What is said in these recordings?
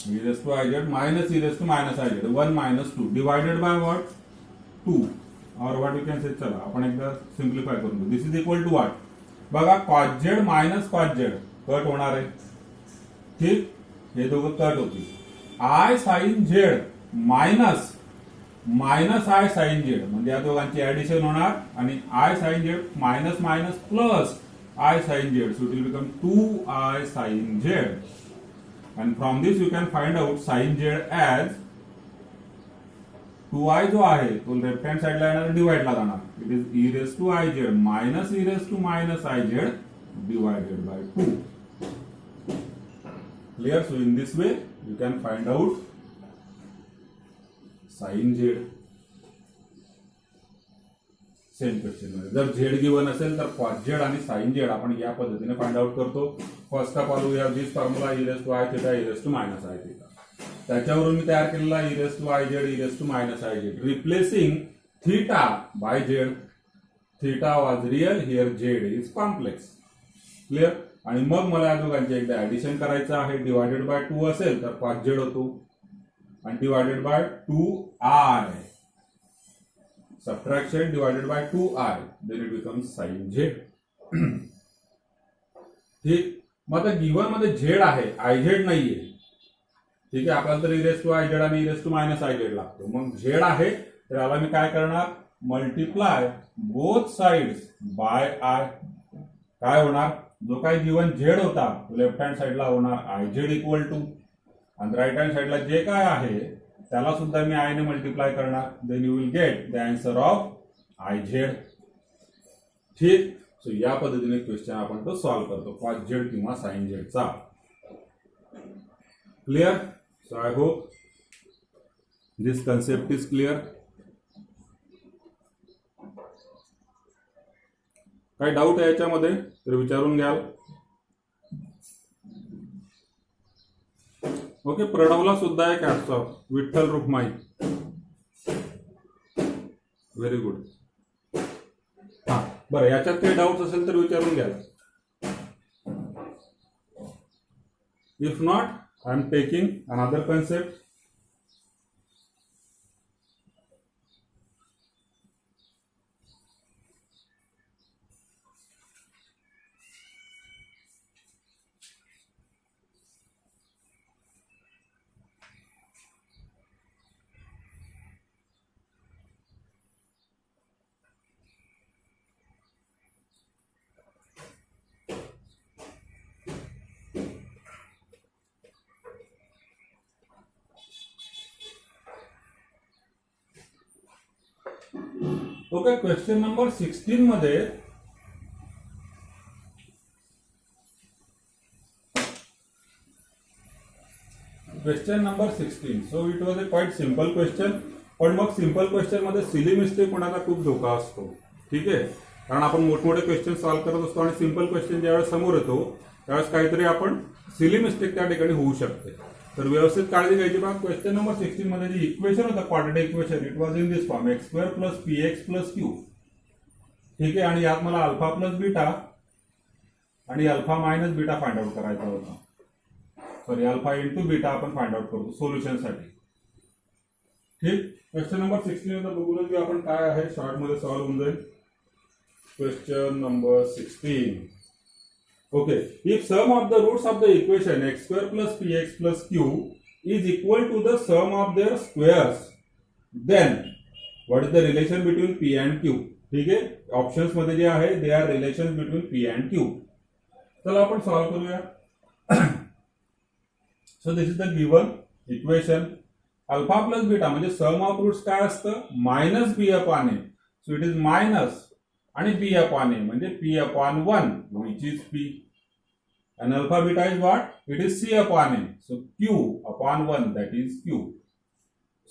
e raised to ij minus e raised to minus ij 1 minus 2 divided by what 2 or what you can say. चला आपण एकदा simplify करून घेऊ. This is equal to what बघा cos z minus cos z cut होणार आहे. ठीक, हे दोघं कट होतील. I sine z minus minus i sine z म्हणजे या दोघांची ऍडिशन होणार आणि i sine z minus minus plus i sine z, so it will become 2i sine z. And from this you can find out sin z as 2i जो आहे तो left hand साइडला येणार डिवाइड ला जाणार. It is e raised to ij minus e raised to minus ij divided by 2. Clear? So in this way you can find out sin z. Same question मध्ये जर Z given असेल तर cos z आणि sin z आपण या पद्धतीने find out करतो. First of all we have this formula e raised to i theta e raised to minus i theta. त्याच्यावरून मी तयार केलेला e raised to i z e raised to minus i z replacing theta by z. theta was real, here z is complex. Clear? आणि मग मला या दोघांचे एकदा addition करायचं आहे. डिवायडेड बाय 2 असेल तर cos z होतो आणि divided by 2i. Subtraction divided by 2i, then it becomes sin z. ठीक, मग आता गिवन मध्ये z आहे iz नाहीये. ठीक आहे, आपल्याला तर e raised to iz आणि e raised to minus iz लागतो. मग z आहे तर याला मी काय करणार, multiply both sides by i. काय होणार, जो काही गिवन z होता लेफ्ट हँड साइडला होणार iz इक्वल टू आणि राईट हँड साइडला जे काय आहे त्याला सुद्धा मी आय ने मल्टिप्लाय करणार. Then you will get the answer of i z. ठीक, सो या पद्धतीने क्वेश्चन आपण तो सॉल्व्ह करतो cos z किंवा sin z चा. Clear? So I hope this concept is clear. काही डाऊट आहे याच्यामध्ये तर विचारून घ्याल. ओके, प्रणवला सुद्धा एक hats off. Vitthal Rukmai, very good. हा बरं, याच्यात काही डाऊट असेल तर विचारून घ्या. If not I am taking another concept. Okay, question number 16 मध्ये question number 16. So it was a quite simple question. पण मग सिंपल क्वेश्चन मध्ये सिली मिस्टेक होण्याचा खूप धोका असतो. ठीक आहे, कारण आपण मोठमोठे क्वेश्चन सॉल्व्ह करत असतो आणि सिंपल क्वेश्चन ज्यावेळेस समोर येतो त्यावेळेस काहीतरी आपण सिली मिस्टेक त्या ठिकाणी होऊ शकते. तर व्यवस्थित काळजी घ्यायची. बघा, क्वेश्चन नंबर 16 मध्ये जे इक्वेशन होतं quadratic equation, it was in this form x² + px + q. ठीक आहे, आणि यात मला अल्फा प्लस बीटा आणि alpha minus beta find out करायचा होता. सॉरी, अल्फा इंटू बीटा आपण फाइंड आउट करतो सोल्युशन साठी. ठीक, क्वेश्चन नंबर 16 मध्ये बघून की आपण काय आहे शॉर्ट मध्ये सॉल्व्ह होऊन जाईल. Question number 16. Okay, if sum of the roots of the equation x² + px + q is equal to the sum of their squares, then what is the relation between p and q? ठीक आहे, options मध्ये जे आहे they are relation between p and q. चला आपण solve करूया. So this is the given equation. Alpha plus beta म्हणजे sum of roots काय असतं, minus B upon a. So it is minus आणि b अपॉन ए म्हणजे p upon 1 which is p. and alpha beta is what? It is c upon a. So q upon 1 that is q.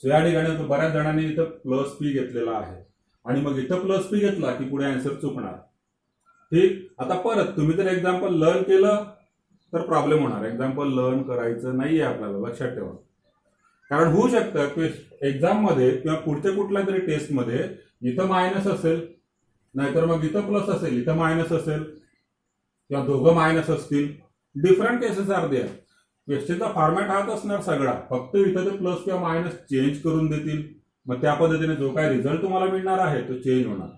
So या ठिकाणी बऱ्याच जणांनी इथं plus p घेतलेला आहे आणि मग इथं प्लस p घेतला की पुढे आन्सर चुकणार. ठीक, आता परत तुम्ही जर एक्झाम्पल लर्न केलं तर प्रॉब्लेम होणार. एक्झाम्पल लर्न करायचं नाहीये आपल्याला, लक्षात ठेवा. कारण होऊ शकतं की एक्झाम मध्ये किंवा पुढच्या कुठल्या तरी टेस्ट मध्ये इथं मायनस असेल, नाहीतर मग इथं प्लस असेल, इथं मायनस असेल किंवा दोघं मायनस असतील. Different cases are there. क्वेश्चनचा फॉर्मॅट हाच असणार सगळा, फक्त इथं ते प्लस किंवा मायनस चेंज करून देतील, मग त्या पद्धतीने जो काय रिझल्ट तुम्हाला मिळणार आहे तो चेंज होणार.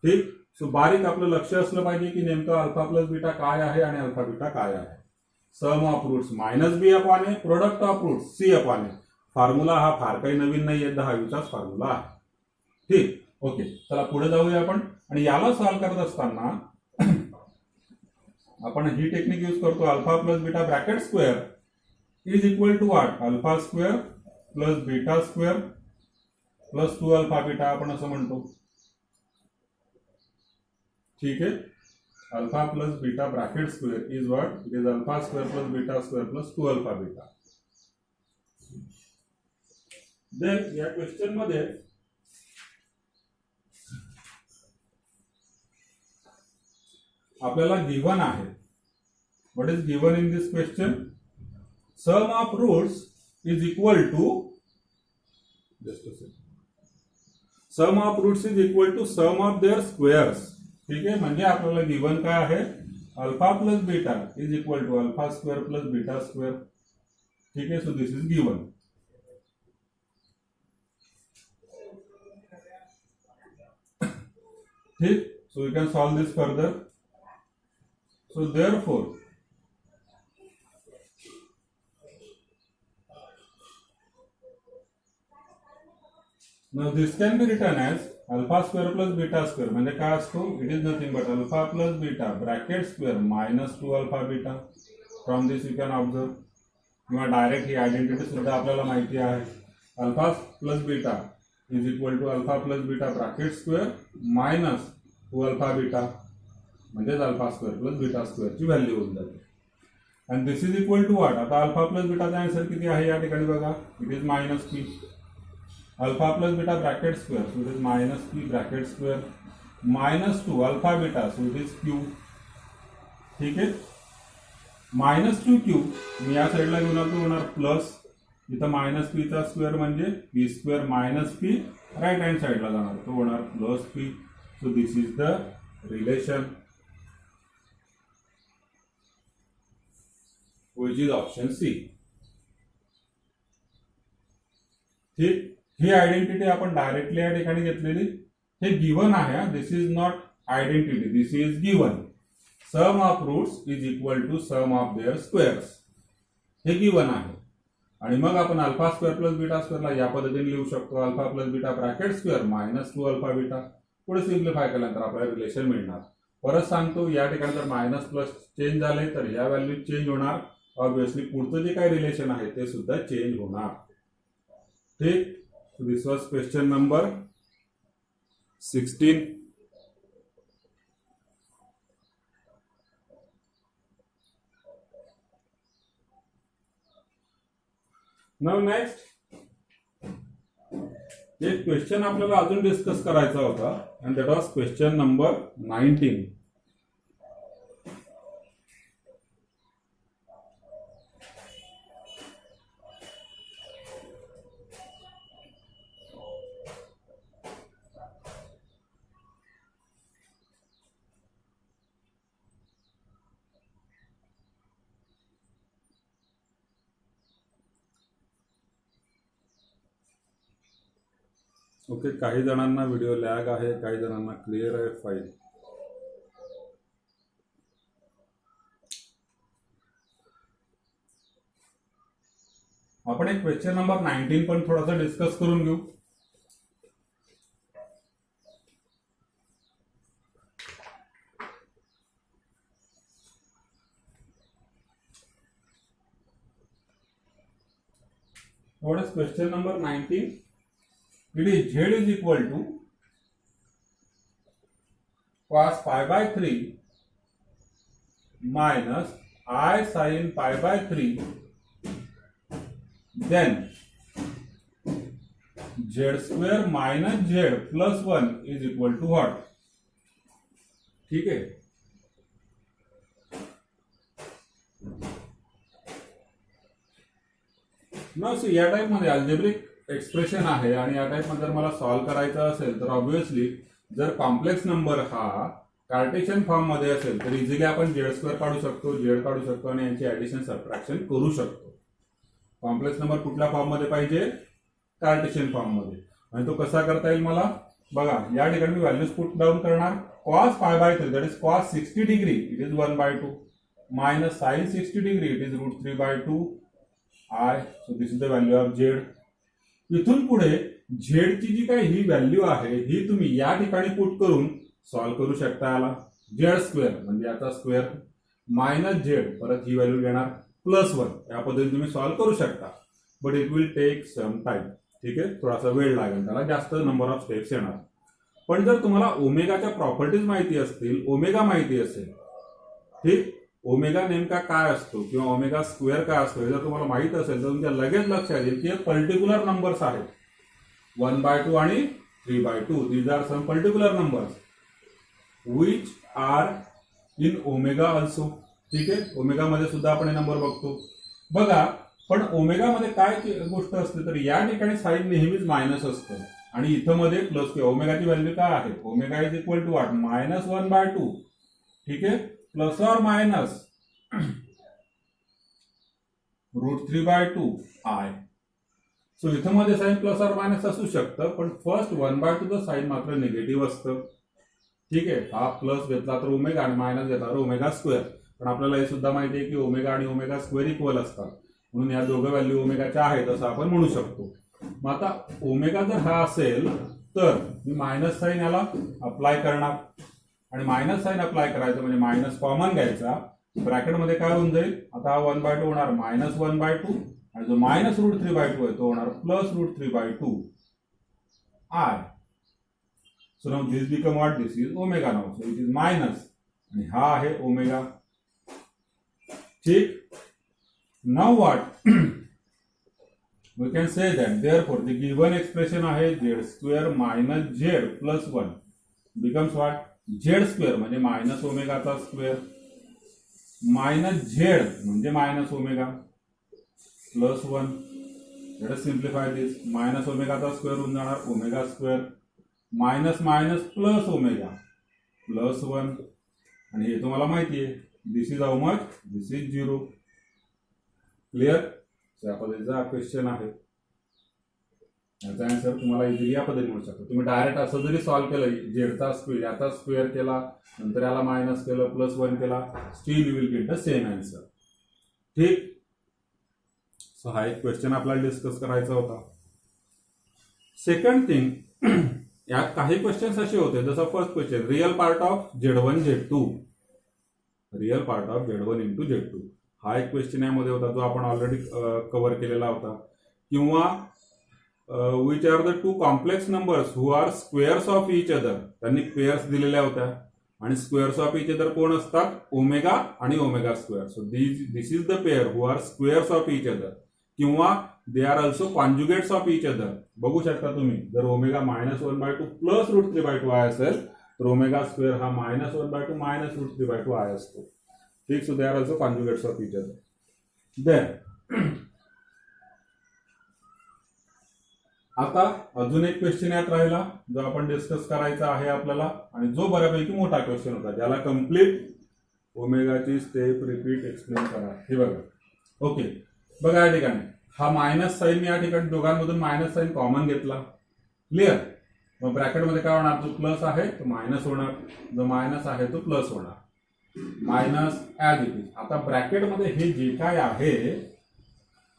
ठीक. सो बारीक आपलं लक्ष असलं पाहिजे की नेमकं अल्फा प्लस बीटा काय आहे आणि अल्फा बीटा काय आहे. Sum of roots minus B upon A, product of roots C upon A. Formula हा फार काही नवीन नाहीये, 10वीचाच फॉर्म्युला आहे. ठीक. ओके, चला पुढे जाऊया आपण. आणि याला सॉल्व्ह करत असताना आपण ही टेक्निक यूज करतो. Alpha plus beta bracket square is equal to what, alpha square plus beta square plus 2 alpha beta आपण असं म्हणतो. ठीक आहे. Alpha plus beta bracket square is what, it is alpha square plus beta square plus 2 alpha beta. Then या question मध्ये आपल्याला given आहे. What is given in this question? Sum of roots is equal to, just a second, sum of roots is equal to sum of their squares. ठीक आहे. म्हणजे आपल्याला given काय आहे, alpha plus beta is equal to alpha square plus beta square. ठीक आहे. So this is given. ठीक. So we can solve this further. So therefore, now this can be written as alpha square plus beta square. म्हणजे काय असतो? It is nothing but alpha plus beta bracket square minus 2 alpha beta. From this you can observe. किंवा direct ही identity सुद्धा आपल्याला माहिती आहे. Alpha plus beta is equal to alpha plus beta bracket square minus 2 alpha beta, म्हणजेच alpha square plus beta स्क्वेअरची value होऊन जाते. आणि this is equal to what, आता अल्फा प्लस बीटाचा आन्सर किती आहे या ठिकाणी बघा, it is minus p. Alpha plus beta bracket square, so it is minus p bracket square minus 2 alpha beta, so it is Q. ठीक आहे. Minus 2 Q मी या साईडला घेऊन आलो, होणार प्लस, इथं मायनस पीचा स्क्वेअर म्हणजे p square minus p, right hand साईडला जाणार तो होणार plus p. So this is the relation which is option C. ठीक. ही आयडेंटिटी आपण डायरेक्टली या ठिकाणी घेतलेली. हे गिवन आहे. This is not identity, this is given. Sum of roots is equal to sum of their squares, हे given आहे. आणि मग आपण अल्फा स्क्वेअर प्लस बीटा स्क्वेअरला या पद्धतीने लिहू शकतो, alpha plus beta bracket square minus 2 alpha beta. पुढे सिम्प्लिफाय केल्यानंतर आपल्याला रिलेशन मिळणार. परत सांगतो, या ठिकाणी जर मायनस प्लस चेंज झाले तर या व्हॅल्यू चेंज होणार. ऑब्विसली पुढचं जे काही रिलेशन आहे ते सुद्धा चेंज होणार. ठीक. This was question number 16. Now next एक क्वेश्चन आपल्याला अजून डिस्कस करायचा होता, and that was question number 19. Okay. काही जणांना व्हिडिओ लॅग आहे, काही जणांना क्लिअर आहे फाईल. आपण एक क्वेश्चन नंबर 19 पण थोडासा डिस्कस करून घेऊ. What is question number 19? It is Z is equal to cos pi by 3 minus I sin pi by 3, then Z square minus Z plus 1 is equal to what? ठीक है. C या type मध्ये algebraic expression आहे आणि या type मध्ये जर मला सॉल्व्ह करायचं असेल तर ऑब्विसली जर कॉम्प्लेक्स नंबर हा कार्टेशियन फॉर्म मध्ये असेल तर इझिली आपण झेड स्क्वेअर काढू शकतो, झेड काढू शकतो आणि यांची ऍडिशन सबट्रॅक्शन करू शकतो. कॉम्प्लेक्स नंबर कुठल्या फॉर्म मध्ये पाहिजे? कार्टेशियन फॉर्म मध्ये. आणि तो कसा करता येईल मला बघा, या ठिकाणी मी व्हॅल्यूज पुट डाऊन करणार. cos π/3 that is cos 60 degree it is 1/2 मायनस sin 60 degree it is √3/2 I. So this is the value of z. इथून पुढे झेडची जी काही ही व्हॅल्यू आहे ही तुम्ही या ठिकाणी पुट करून सॉल्व्ह करू शकता. याला झेड स्क्वेअर म्हणजे याचा स्क्वेअर मायनस झेड परत ही व्हॅल्यू घेणार +1 या पद्धतीने तुम्ही सॉल्व्ह करू शकता. But it will take some time. ठीक आहे, थोडासा वेळ लागेल, त्याला जास्त नंबर ऑफ स्टेप्स येणार. पण जर तुम्हाला ओमेगाच्या प्रॉपर्टीज माहिती असतील, ओमेगा माहिती असेल, ठीक, ओमेगा नेमका काय असतो किंवा ओमेगा स्क्वेअर काय असतो हे जर तुम्हाला माहित असेल तर तुमच्या लगेच लक्षात येईल की हे पर्टिक्युलर नंबर्स आहेत. 1/2 आणि 3/2 these are some particular numbers which are in omega also. ठीक आहे, ओमेगा मध्ये सुद्धा आपण हे नंबर बघतो. बघा, पण ओमेगा मध्ये काय गोष्ट असते तर या ठिकाणी साइन नेहमीच मायनस असतं आणि इथं मध्ये प्लस किंवा ओमेगाची व्हॅल्यू काय आहे? Omega is equal to what? -1/2. ठीक आहे, plus or minus √3/2 I. So इथं मध्ये साइन प्लस ऑर मायनस असू शकतं, पण फर्स्ट 1/2 साइन मात्र निगेटिव्ह असतं. ठीक आहे, हा प्लस घेतला तर ओमेगा आणि मायनस घेतला तर ओमेगा स्क्वेअर. पण आपल्याला हे सुद्धा माहिती आहे की ओमेगा आणि ओमेगा स्क्वेअर इक्वल असतात, म्हणून या दोघं व्हॅल्यू ओमेगाच्या आहेत असं आपण म्हणू शकतो. मग आता ओमेगा जर हा असेल तर मी मायनस साइन याला अप्लाय करणार आणि मायनस साइन अप्लाय करायचं म्हणजे मायनस कॉमन घ्यायचा. ब्रॅकेटमध्ये काय होऊन जाईल? आता हा 1/2 होणार -1/2 आणि जो मायनस √3/2 आहे तो होणार +√3/2 I. So now this become what? This is omega now. So it is minus आणि हा आहे ओमेगा. ठीक, now what? we can say that therefore the given expression आहे z² minus z plus 1 becomes what? z² म्हणजे minus ओमेगाचा square minus z म्हणजे minus omega plus 1. Let us simplify this. Minus ओमेगाचा square होऊन जाणार omega square minus minus plus omega plus 1 आणि हे तुम्हाला माहिती आहे this is how much? This is 0. Clear? या पद्धतीचा क्वेश्चन आहे. याचा आन्सर तुम्हाला इझिली या पद्धतीने मिळू शकतो. तुम्ही डायरेक्ट असं जरी सॉल्व्ह केलं, झेडचा स्क्वेअर याचा स्क्वेअर केला नंतर याला मायनस केलं +1 केला, still you will get the same answer. ठीक, सो हा एक क्वेश्चन आपल्याला डिस्कस करायचा होता. सेकंड थिंग, यात काही क्वेश्चन्स असे होते जसं first question real part of Z1 Z2, real part of Z1 × Z2 हा एक क्वेश्चन यामध्ये होता जो आपण ऑलरेडी कव्हर केलेला होता. किंवा which are the 2 complex numbers who are squares of each other. त्यांनी पेअर्स दिलेल्या होत्या आणि स्क्वेअर्स ऑफ इच अदर कोण असतात? ओमेगा आणि omega square. So this is the pair who are squares of each other. किंवा they are also conjugates of each other. बघू शकता तुम्ही, जर ओमेगा -1/2 प्लस √3/2 I असेल तर ओमेगा स्क्वेअर हा -1/2 मायनस √3/2 I असतो. ठीक, so they are also conjugates of each other. Then आता अजून एक क्वेश्चन यात राहिला जो आपण डिस्कस करायचा आहे आपल्याला आणि जो बऱ्यापैकी मोठा क्वेश्चन होता ज्याला कम्प्लीट ओमेगाची स्टेप रिपीट एक्सप्लेन करा. हे बघा, ओके, बघा या ठिकाणी हा मायनस साइन मी या ठिकाणी दोघांमधून मायनस साइन कॉमन घेतला. क्लिअर? मग ब्रॅकेटमध्ये काय होणार? जो प्लस आहे तो मायनस होणार, जो मायनस आहे तो प्लस होणार. Minus as it is. आता ब्रॅकेटमध्ये हे जे काय आहे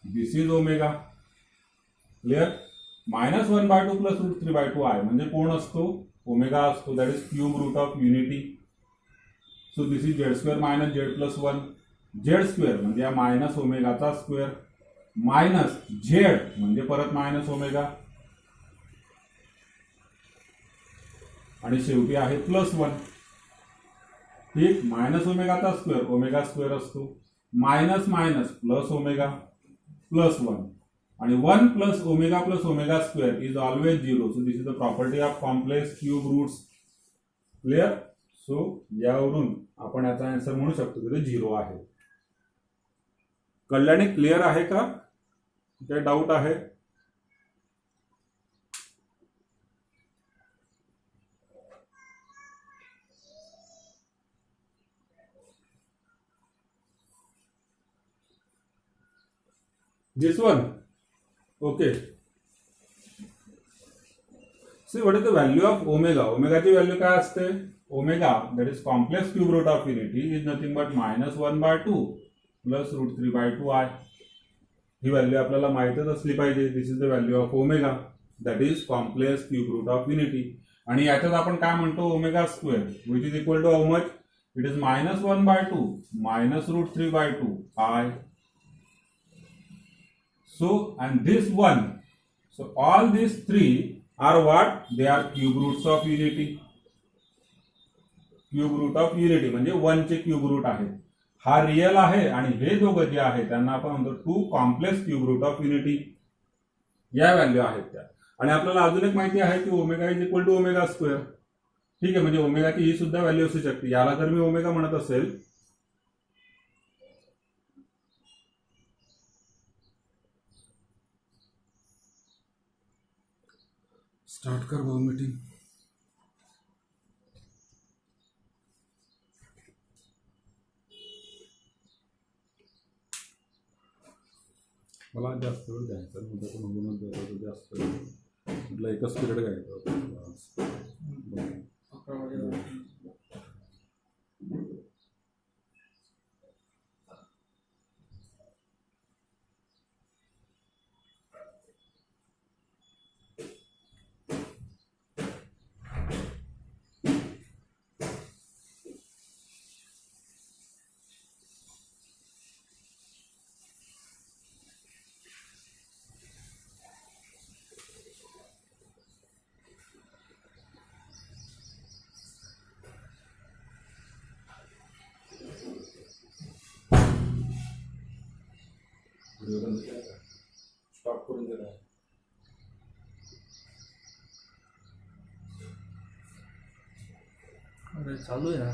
this is omega. Clear? -1/2 plus √3/2 I म्हणजे कोण असतो? ओमेगा असतो. That is cube root of unity. So this is z² minus z plus 1. z² म्हणजे या मायनस ओमेगाचा स्क्वेअर मायनस झेड म्हणजे परत मायनस ओमेगा आणि शेवटी आहे +1. ठीक, मायनस ओमेगाचा स्क्वेअर ओमेगा स्क्वेअर असतो minus minus plus omega plus 1 आणि 1 plus omega square is always 0. So this is the property of complex cube roots. Clear? So यावरून आपण याचा आन्सर म्हणू शकतो की ते 0 आहे. कल्याणी क्लिअर आहे का? काय डाऊट आहे? This one. Okay. See, what is the value of omega? Omega ची व्हॅल्यू काय असते? Omega, that is complex cube root of unity, is nothing but -1/2 plus √3/2i. ही व्हॅल्यू आपल्याला माहितच असली पाहिजे. This is the value of omega, that is complex cube root of unity. आणि याच्यात आपण काय म्हणतो? Omega square, which is equal to how much? It is -1/2 minus √3/2i. So, and this one, so all these three are what? They are cube roots of unity. Cube root of unity म्हणजे 1 चे cube route आहेत. हा real आहे आणि हे दोघं जे आहे त्यांना आपण म्हणतो 2 complex cube root of unity. या व्हॅल्यू आहेत त्या. आणि आपल्याला अजून एक माहिती आहे की omega is equal to omega square. ठीक आहे, म्हणजे ओमेगाची ही सुद्धा व्हॅल्यू असू शकते. याला जर मी ओमेगा म्हणत असेल स्टार्ट कर भाऊ मीटिंग. मला जास्त वेळ द्यायचा, उद्या पण होऊन जास्त वेळ म्हटलं एकच पिरियड घ्यायचं. स्टॉप करून दिला. अरे चालू आहे ना.